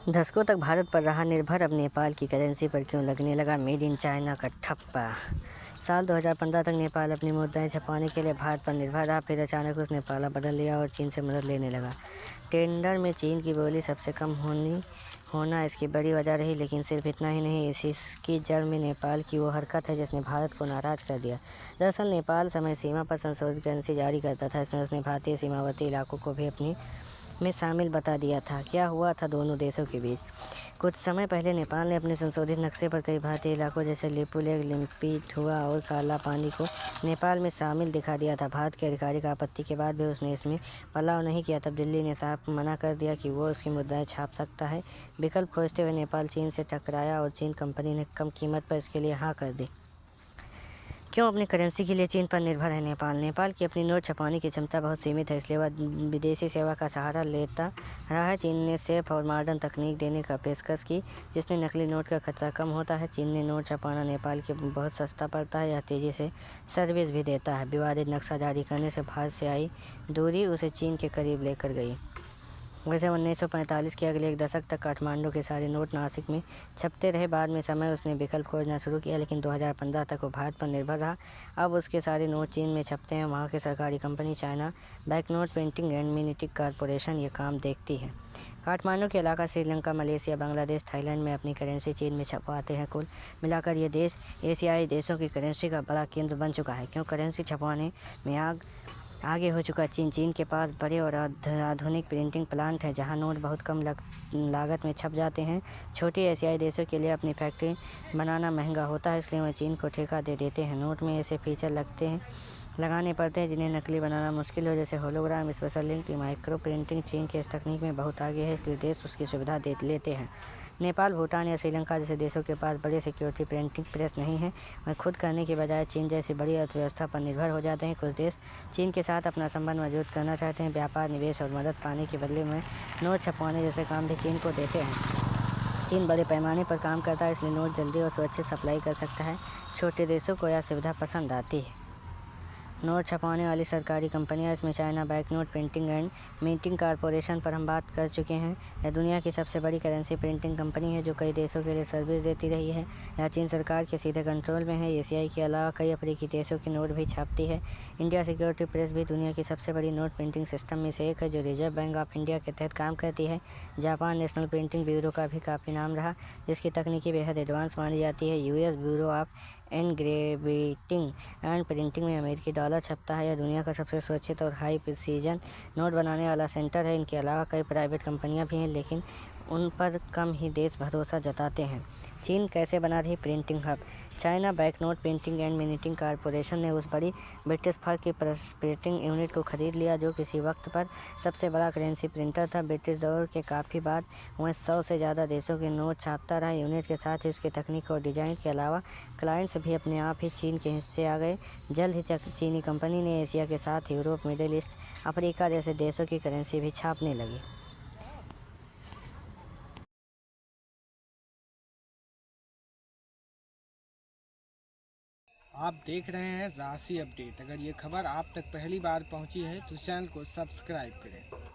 दशकों तक भारत पर रहा निर्भर, अब नेपाल की करेंसी पर क्यों लगने लगा मेड इन चाइना का ठप्पा। साल 2015 तक नेपाल अपनी मुद्राएं छपवाने के लिए भारत पर निर्भर रहा, फिर अचानक उसने पाला बदल लिया और चीन से मदद लेने लगा। टेंडर में चीन की बोली सबसे कम होना इसकी बड़ी वजह रही, लेकिन सिर्फ इतना ही नहीं, इसकी जड़ में नेपाल की वो हरकत है जिसने भारत को नाराज कर दिया। दरअसल नेपाल समय सीमा पर संशोधित करेंसी जारी करता था। इसमें उसने भारतीय सीमावर्ती इलाकों को भी अपनी में शामिल बता दिया था। क्या हुआ था दोनों देशों के बीच? कुछ समय पहले नेपाल ने अपने संशोधित नक्शे पर कई भारतीय इलाकों जैसे लिपुलेख, लिम्पिठुआ और काला पानी को नेपाल में शामिल दिखा दिया था। भारत के आधिकारिक आपत्ति के बाद भी उसने इसमें बदलाव नहीं किया। तब दिल्ली ने साफ मना कर दिया कि वो उसकी मुद्राएं छाप सकता है। विकल्प खोजते हुए नेपाल चीन से टकराया और चीन कंपनी ने कम कीमत पर इसके लिए हाँ कर दी। क्यों अपनी करेंसी के लिए चीन पर निर्भर है नेपाल की अपनी नोट छपाने की क्षमता बहुत सीमित है, इसलिए वह विदेशी सेवा का सहारा लेता रहा है। चीन ने सेफ और मॉडर्न तकनीक देने का पेशकश की, जिसने नकली नोट का खतरा कम होता है। चीन ने नोट छपाना नेपाल के बहुत सस्ता पड़ता है। यह तेज़ी से सर्विस भी देता है। विवादित नक्शा जारी करने से भारत से आई दूरी उसे चीन के करीब लेकर गई। वैसे 1945 के अगले एक दशक तक काठमांडू के सारे नोट नासिक में छपते रहे। बाद में समय उसने विकल्प खोजना शुरू किया, लेकिन 2015 तक वो भारत पर निर्भर रहा। अब उसके सारे नोट चीन में छपते हैं। वहाँ की सरकारी company China bank note printing and minting corporation ये काम देखती है। काठमांडू के अलावा श्रीलंका, मलेशिया, बांग्लादेश, थाईलैंड में अपनी करेंसी चीन में छपवाते हैं। कुल मिलाकर ये देश एशियाई देशों की करेंसी का बड़ा केंद्र बन चुका है। क्यों करेंसी छपवाने में आगे हो चुका चीन के पास बड़े और आधुनिक प्रिंटिंग प्लांट हैं, जहां नोट बहुत कम लागत में छप जाते हैं। छोटे एशियाई देशों के लिए अपनी फैक्ट्री बनाना महंगा होता है, इसलिए वह चीन को ठेका दे देते हैं। नोट में ऐसे फीचर लगाने पड़ते हैं जिन्हें नकली बनाना मुश्किल हो, जैसे hologram, special link, micro printing. चीन के इस तकनीक में बहुत आगे है, इसलिए देश उसकी सुविधा लेते हैं। नेपाल, भूटान या श्रीलंका जैसे देशों के पास बड़े सिक्योरिटी प्रिंटिंग प्रेस नहीं है। वह खुद करने के बजाय चीन जैसी बड़ी अर्थव्यवस्था पर निर्भर हो जाते हैं। कुछ देश चीन के साथ अपना संबंध मजबूत करना चाहते हैं। व्यापार, निवेश और मदद पाने के बदले में नोट छपवाने जैसे काम भी चीन को देते हैं। चीन बड़े पैमाने पर काम करता है, इसलिए नोट जल्दी और सुरक्षित सप्लाई कर सकता है। छोटे देशों को यह सुविधा पसंद आती है। नोट छपवाने वाली सरकारी कंपनियां, इसमें China bank note printing and minting corporation पर हम बात कर चुके हैं। यह दुनिया की सबसे बड़ी करेंसी प्रिंटिंग कंपनी है, जो कई देशों के लिए सर्विस देती रही है। यह चीन सरकार के सीधे कंट्रोल में है। एशियाई के अलावा कई अफ्रीकी देशों के नोट भी छापती है। इंडिया सिक्योरिटी प्रेस भी दुनिया की सबसे बड़ी नोट प्रिंटिंग सिस्टम में से एक है, जो रिजर्व बैंक ऑफ इंडिया के तहत काम करती है। जापान नेशनल प्रिंटिंग ब्यूरो का भी काफ़ी नाम रहा, जिसकी तकनीकी बेहद एडवांस मानी जाती है। US bureau of engraving and printing में अमेरिकी डॉलर छपता है। यह दुनिया का सबसे सुरक्षित और हाई प्रिसीजन नोट बनाने वाला सेंटर है। इनके अलावा कई प्राइवेट कंपनियां भी हैं, लेकिन उन पर कम ही देश भरोसा जताते हैं। चीन कैसे बना रही printing hub? China bank note printing and minting corporation ने उस बड़ी ब्रिटिश फर्म की प्रिंटिंग यूनिट को खरीद लिया, जो किसी वक्त पर सबसे बड़ा करेंसी प्रिंटर था। ब्रिटिश दौर के काफ़ी बाद वह 100 से ज़्यादा देशों के नोट छापता रहा। यूनिट के साथ ही उसकी तकनीक और डिज़ाइन के अलावा क्लाइंट्स भी अपने आप ही चीन के हिस्से आ गए। जल्द ही चीनी कंपनी ने एशिया के साथ यूरोप, मिडिल ईस्ट, अफ्रीका जैसे देशों की करेंसी भी छापने लगी। आप देख रहे हैं राशि अपडेट। अगर ये खबर आप तक पहली बार पहुंची है तो चैनल को सब्सक्राइब करें।